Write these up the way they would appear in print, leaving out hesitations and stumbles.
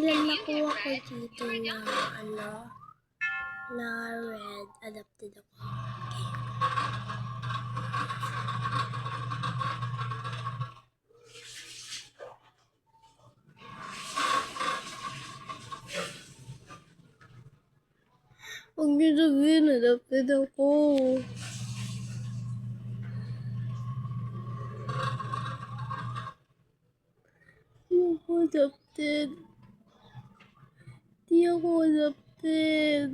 ilan nakuha ko dito na na red. Adapted ako. Okay. Huwag niyo sabihin, adapted ako. Hindi ako adapted. Hindi ako adapted.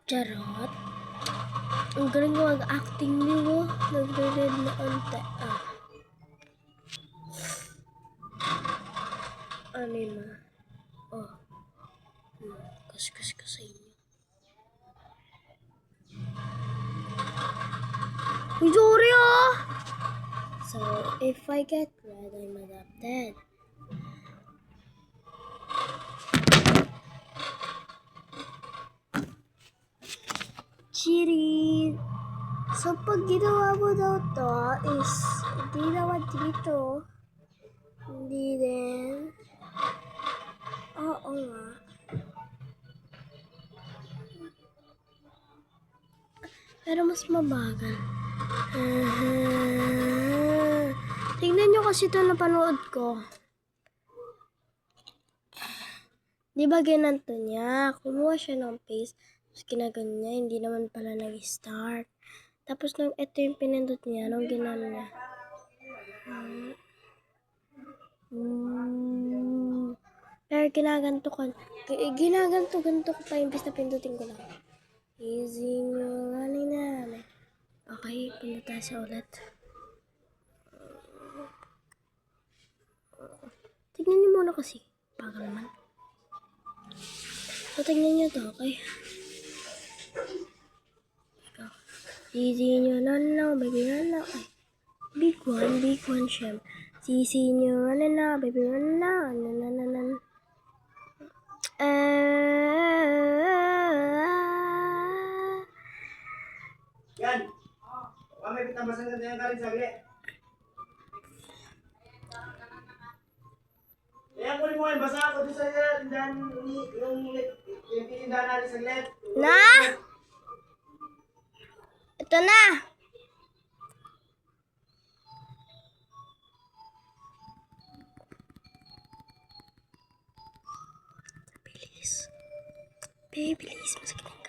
Charot. Ang galing ko mag-acting niyo. Nagre-red na onte. Anima. Kaskas ka sa inyo. Sorry So, if I get red, I'm adopted. Cheating! So, pag ginawa mo daw to is, hindi naman dito. Hindi din. Oo nga. Pero mas mabagal. Tingnan nyo kasi ito na panood ko. Di ba ginanto niya? Kumuha siya ng paste. Tapos ginagan niya. Hindi naman pala nag-start. Tapos nung ito yung pinindot niya. Nung ginano niya. Pero ginaganto ko pa imbis na pindutin ko lang. Easy nyo. Namin. Okay, pindutin siya ulit. Tignan niyo muna kasi. Bagal naman. So, tignan niyo to, okay? Easy nyo. No, baby, no. Ay. Big one, syem. Sisi nyo. No, baby, no. Yan. May pitambasan ka yung karin sagli. Kaya kunin mo yan. Basa ako doon sa tindahan yung tindahan natin saglit. Na! Ito na! Bilis. Bilis. Masakit.